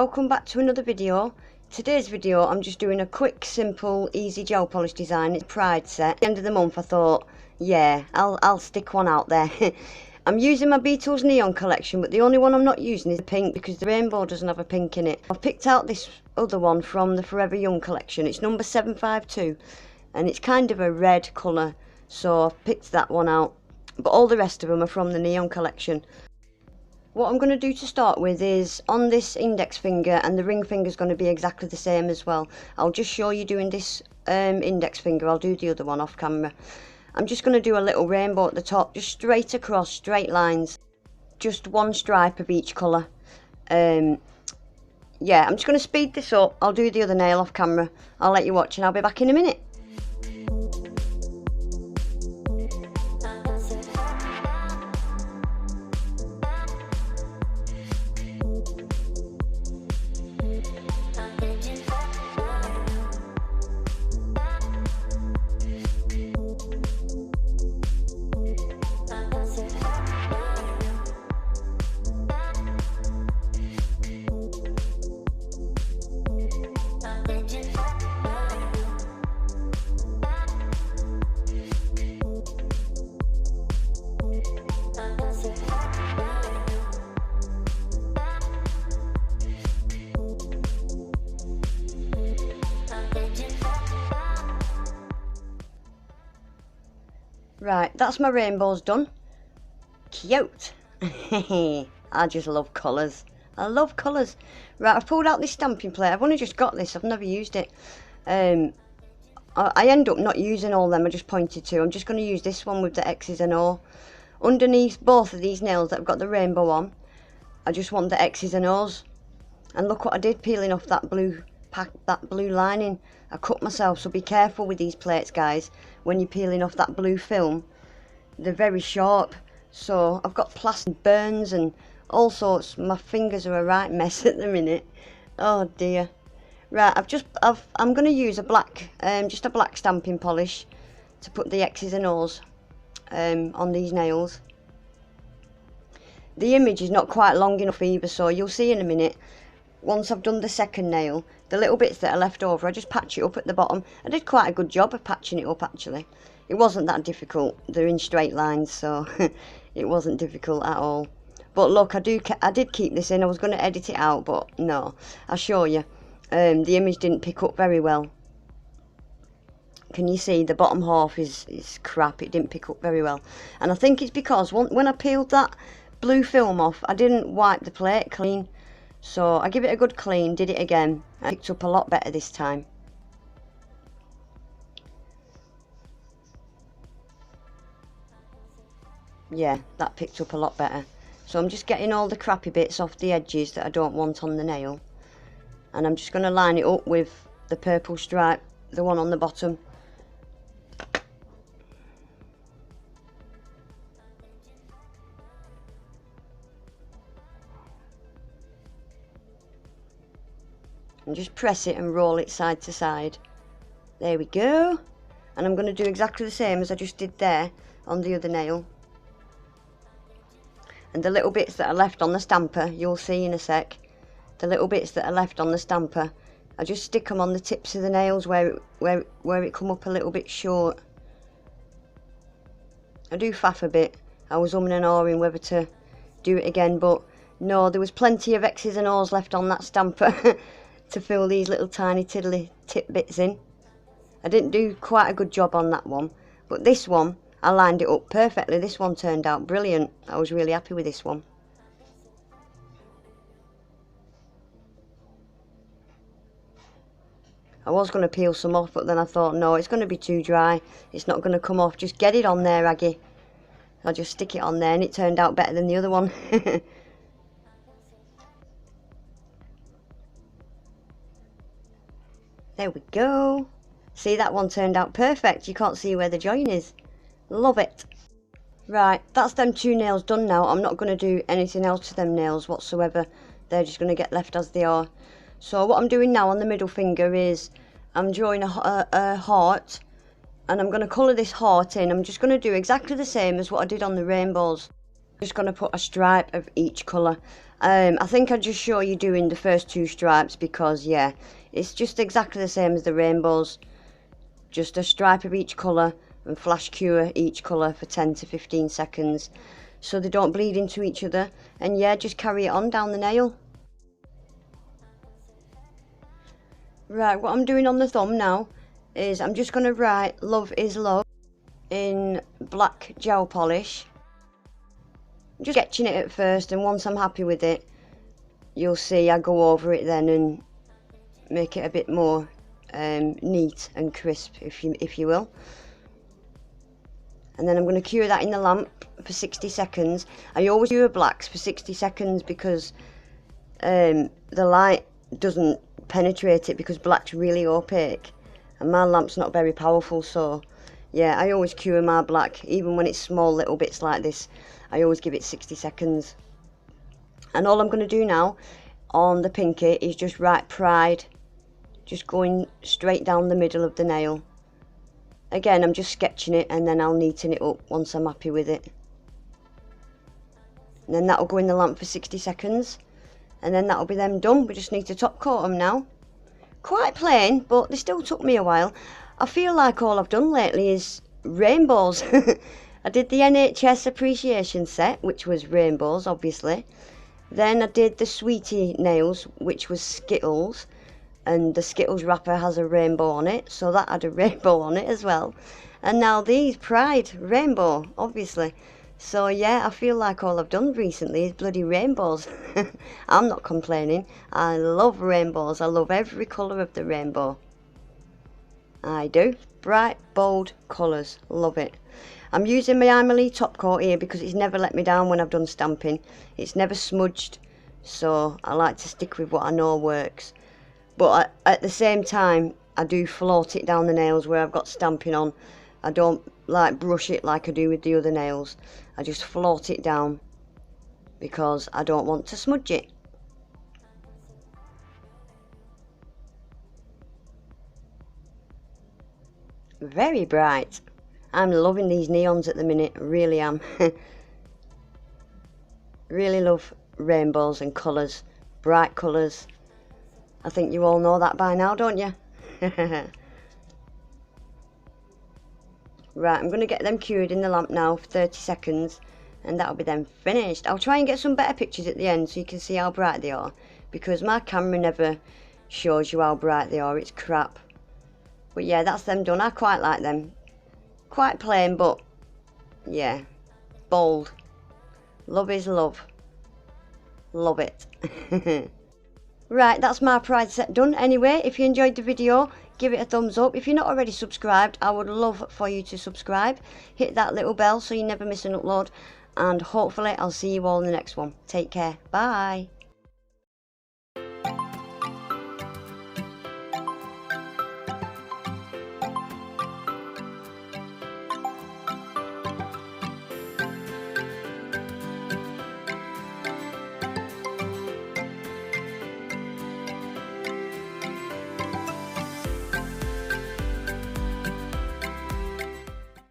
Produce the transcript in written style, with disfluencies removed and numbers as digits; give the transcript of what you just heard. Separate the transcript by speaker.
Speaker 1: welcome back to another video. Today's video I'm just doing a quick, simple, easy gel polish design. It's a Pride set. At the end of the month I thought, yeah, I'll stick one out there. I'm using my Beetles Neon collection, but the only one I'm not using is the pink because the rainbow doesn't have a pink in it. I've picked out this other one from the Forever Young collection. It's number 752 and it's kind of a red colour, so I've picked that one out. But all the rest of them are from the Neon collection. What I'm going to do to start with is on this index finger, and the ring finger is going to be exactly the same as well. I'll just show you doing this index finger. I'll do the other one off camera. I'm just going to do a little rainbow at the top, just straight across, straight lines. Just one stripe of each colour. Yeah, I'm just going to speed this up. I'll do the other nail off camera. I'll let you watch and I'll be back in a minute. Right, that's my rainbows done. Cute. I just love colours. I love colours. Right, I've pulled out this stamping plate. I've only just got this. I've never used it. I end up not using all them I just pointed to. I'm just going to use this one with the X's and O. Underneath both of these nails that have got the rainbow on, I just want the X's and O's. And look what I did peeling off that blue lining. I cut myself, so be careful with these plates, guys. When you're peeling off that blue film, they're very sharp. So I've got plastic burns and all sorts. My fingers are a right mess at the minute. Oh dear. Right, I'm going to use a black, just a black stamping polish to put the X's and O's on these nails. The image is not quite long enough either, so you'll see in a minute. Once I've done the second nail, the little bits that are left over, I just patch it up at the bottom. I did quite a good job of patching it up, actually. It wasn't that difficult. They're in straight lines, so it wasn't difficult at all. But look, I did keep this in. I was going to edit it out, but no. I'll show you. The image didn't pick up very well. Can you see the bottom half is crap? It didn't pick up very well. And I think it's because when I peeled that blue film off, I didn't wipe the plate clean. So I give it a good clean, did it again, and it picked up a lot better this time. Yeah, that picked up a lot better. So I'm just getting all the crappy bits off the edges that I don't want on the nail. And I'm just going to line it up with the purple stripe, the one on the bottom. And just press it and roll it side to side. There we go. And I'm going to do exactly the same as I just did there on the other nail. And the little bits that are left on the stamper, you'll see in a sec. The little bits that are left on the stamper, I just stick them on the tips of the nails where it come up a little bit short. I do faff a bit. I was umming and ahhing whether to do it again, but no, there was plenty of X's and O's left on that stamper. To fill these little tiny tiddly tip bits in. I didn't do quite a good job on that one, but this one I lined it up perfectly. This one turned out brilliant. I was really happy with this one. I was going to peel some off, but then I thought no, it's going to be too dry, it's not going to come off. Just get it on there, Aggie. I'll just stick it on there, and it turned out better than the other one. There we go. See, that one turned out perfect. You can't see where the join is. Love it. Right, that's them two nails done now. I'm not going to do anything else to them nails whatsoever. They're just going to get left as they are. So what I'm doing now on the middle finger is I'm drawing a heart. And I'm going to colour this heart in. I'm just going to do exactly the same as what I did on the rainbows. Just going to put a stripe of each colour. I think I'll just show you doing the first 2 stripes because, yeah, it's just exactly the same as the rainbows. Just a stripe of each colour and flash cure each colour for 10 to 15 seconds so they don't bleed into each other. And yeah, just carry it on down the nail. Right, what I'm doing on the thumb now is I'm just going to write "Love is Love" in black gel polish. I'm just sketching it at first, and once I'm happy with it, you'll see I go over it then and make it a bit more neat and crisp, if you will. And then I'm going to cure that in the lamp for 60 seconds. I always cure blacks for 60 seconds because the light doesn't penetrate it, because black's really opaque and my lamp's not very powerful. So yeah, I always cure my black, even when it's small little bits like this. I always give it 60 seconds. And all I'm going to do now on the pinky is just write Pride, just going straight down the middle of the nail. Again, I'm just sketching it and then I'll neaten it up once I'm happy with it. And then that'll go in the lamp for 60 seconds. And then that'll be them done. We just need to top coat them now. Quite plain, but they still took me a while. I feel like all I've done lately is rainbows. I did the NHS appreciation set, which was rainbows, obviously. Then I did the Sweetie nails, which was Skittles. And the Skittles wrapper has a rainbow on it, so that had a rainbow on it as well. And now these, Pride, rainbow, obviously. So yeah, I feel like all I've done recently is bloody rainbows. I'm not complaining. I love rainbows. I love every colour of the rainbow. I do. Bright, bold colours. Love it. I'm using my Emily top coat here because it's never let me down when I've done stamping. It's never smudged, so I like to stick with what I know works. But at the same time, I do float it down the nails where I've got stamping on. I don't like brush it like I do with the other nails. I just float it down because I don't want to smudge it. Very bright. I'm loving these neons at the minute, I really am. Really love rainbows and colours, bright colours. I think you all know that by now, don't you? Right, I'm going to get them cured in the lamp now for 30 seconds and that'll be them finished. I'll try and get some better pictures at the end so you can see how bright they are, because my camera never shows you how bright they are, it's crap. But yeah, that's them done. I quite like them. Quite plain, but yeah, bold. Love is love. Love it. Right, that's my Pride set done. Anyway, if you enjoyed the video, give it a thumbs up. If you're not already subscribed, I would love for you to subscribe. Hit that little bell so you never miss an upload. And hopefully I'll see you all in the next one. Take care. Bye.